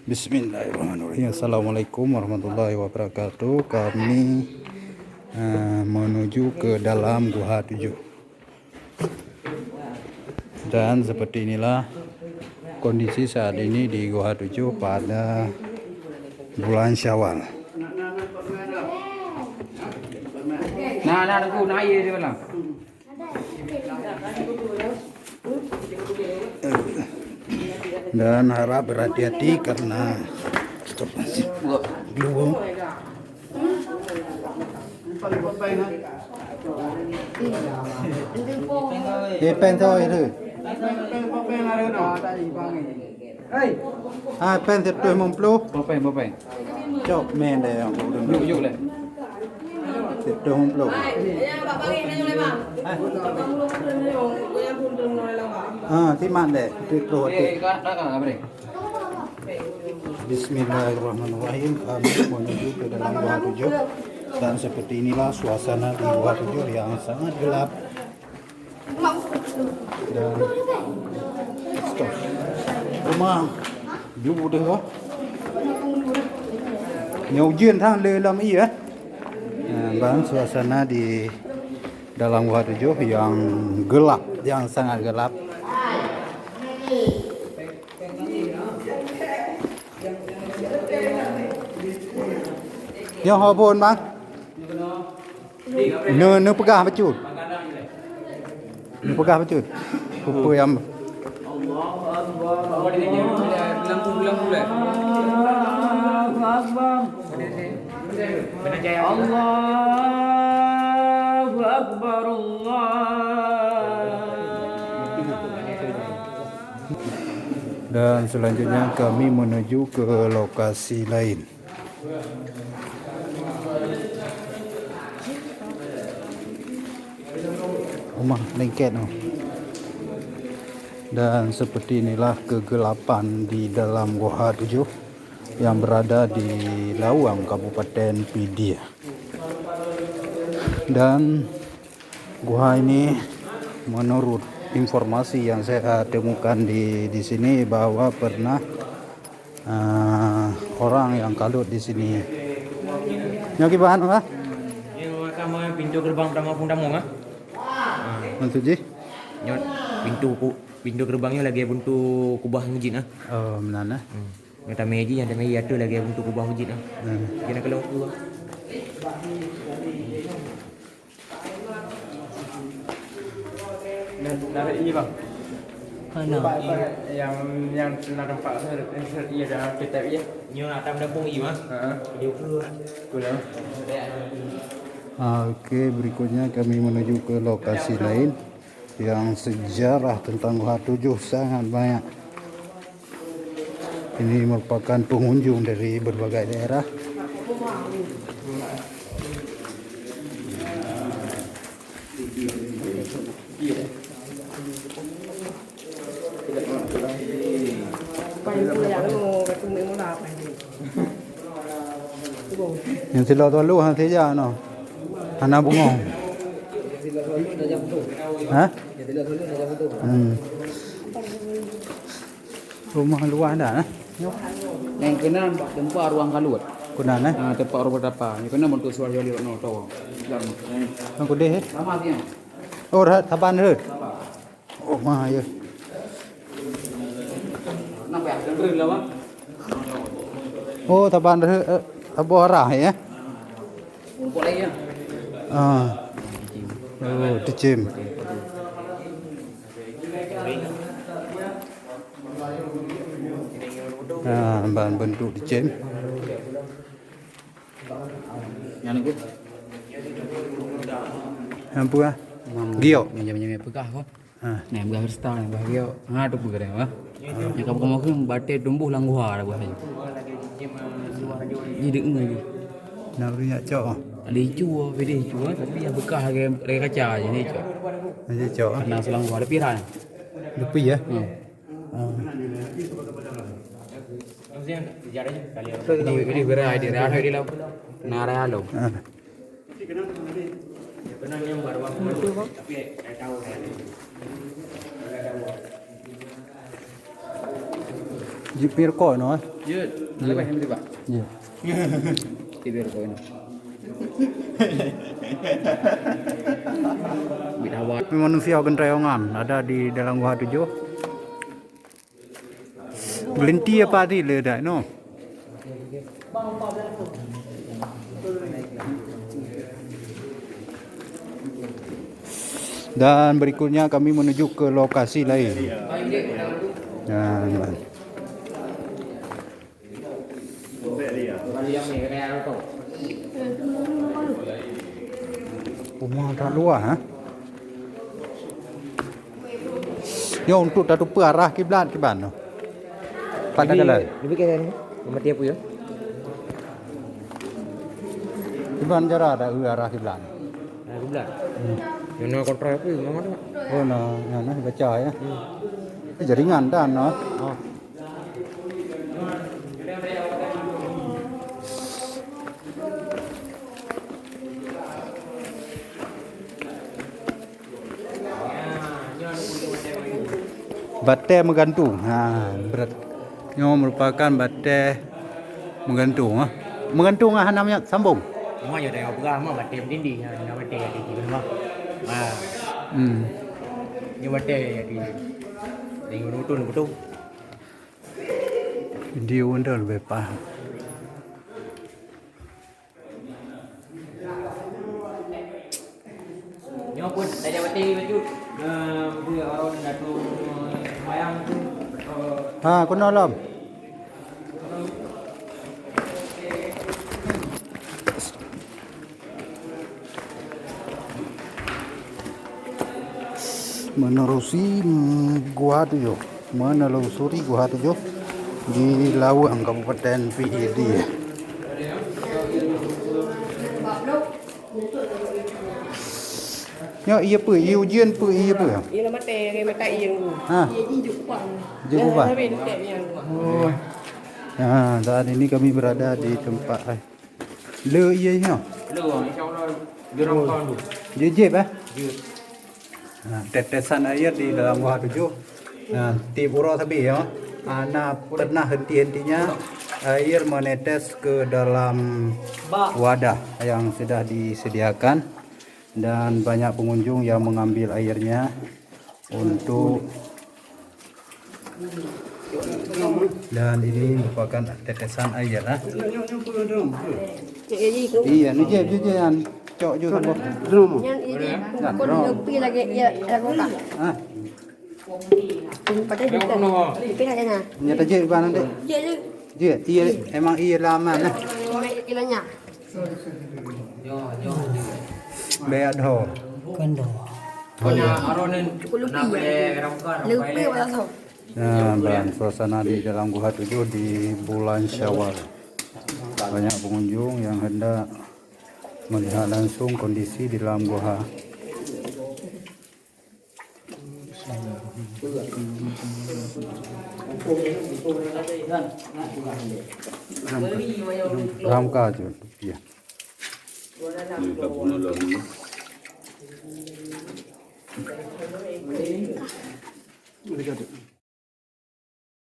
Bismillahirrahmanirrahim. Assalamualaikum warahmatullahi wabarakatuh. Kami menuju ke dalam Gua 7. Dan seperti inilah kondisi saat ini di Gua 7 pada bulan Syawal. Dan harap berhati-hati karena belum. Pen thôi thử. Pen thì tôi mong plu. Bapak. Chọc men đây không được. Yuk lah. Thì tôi mong plu. Thì mặn để tuyệt đối. Bismillahirrahmanirrahim. Kami menuju ke dalam Gua 7 dan seperti inilah suasana di Gua 7 yang sangat gelap dan stop. Rumah dulu deh kok. Nhiều duyên thang lê làm ý á. Dan suasana di dalam Gua 7 yang gelap, yang sangat gelap. Yang hobon bang, nu pegah becut, nu pegah becut, kupu yang. Allahu Akbar Dan selanjutnya kami menuju ke lokasi lain. Rumah lengket. Dan seperti inilah kegelapan di dalam Gua 7 yang berada di Lawang, Kabupaten Pidi. Dan gua ini menurut informasi yang saya temukan di sini bahwa pernah orang yang kalut di sini. Nyoki bahan apa? Kamu pintu gerbang pertama pun tamu ah? Maksud sih? Nyot pintu gerbangnya lagi buntu kubah hujin ah. Oh, menana. Yang tameji ada lagi buntu kubah hujin ah. Kena kalau keluar. Dari ini bang. Mana? Yang pernah nampak iya dalam kitab ya. Nyo nak tam dapung iya mas. Dia keluar. Oke, berikutnya kami menuju ke lokasi lain yang sejarah tentang Gua 7 sangat banyak. Ini merupakan pengunjung dari berbagai daerah. Yang sila tu lu hang teja no. Ana bungo. Hah? Rumah luar ada. Yang kena tempat ruang kalut. Kuna na. Tempat ruang berapa? Yang kena bentuk suara joli no tahu. Aku deh. Sama dia. Oh, taban hut. Oh, mah ya. Nampak dengar lah bang. Oh, taban hut. Abo arah ya. Rumput lagi ya. Oh, dicim. Bahan bentuk dicim. Yang ni kot. Apa ah? Gio. Yang pegah kau. Nah, pegah bersta ni bahagia. Tu pegah wah. Yang kamu ke bate tumbuh langguar buat saja. Jadi enggak ni. Nak beri nak cok. Ada hijau, beda hijau tapi yang bekas lagi kaca je ni hijau. Nanti cok. Kena selangguar ada pirang. Lebih ya. Ini berai di raya di lau. Naraya lau. Pernah yang baru aku tapi saya tahu saya. Jipir kok no. Ya, lebih hebat Pak. Ya. Tidur kau ini. Bidawat. Manusia gentreongan ada di dalam gua 7. Gelinti apa tadi le dah no. Dan berikutnya kami menuju ke lokasi lain. Dan rumah tak luar ha. Yo untuk tak lupa arah kiblat ke mana? Pada galai. Lebih keren. Mati apa ya? Kiblat jara ada arah kiblat. Kiblat. Yang nak kontrol apa? Mana tu? Oh nah baca ya. Jaringan dan no. Oh. Batai menggantung. Berat. Ini merupakan batai menggantung. Menggantung namanya sambung. Semua yang dah berah mah batai berdindi. Yang batai di sini mah. Yang batai di nutun betul. Dia wonder lebih paham. Ni pun dah ada batai baju. Dia orang datu mayang tu. Kau nolom. Menerusi gua 7, menelusuri gua 7 di Lawang Kabupaten PID. Ya iya apa? Iya ujian apa? Iya apa? Ia nama teh mata yang ia hidup kuat. Hidup kuat. Tapi teh yang Oh. Nah, saat ini kami berada di tempat le iya nya. Lu insya-Allah gerong kawan tu. Jejeb Nah, tetesan air di dalam gua 7. Nah, di Pura Sabi ya. Ana pernah henti-hentinya air menetes ke dalam wadah yang sudah disediakan dan banyak pengunjung yang mengambil airnya untuk dan ini merupakan tetesan air lah. Iya, ni je yang cok je sama. yang ini kon lebih lagi ya lagu tak. Pada kita. Tapi nak jana. Nyata je di mana dek? Jadi Je, iya emang iya lama nah. ilanya. Beat ho. Kondo. Punya aronin nak rongkar. Lupa wala tahu. Nah, dan suasana di dalam Gua 7 di bulan Syawal. Banyak pengunjung yang hendak melihat langsung kondisi di dalam gua. Ramka aja, ya. Ini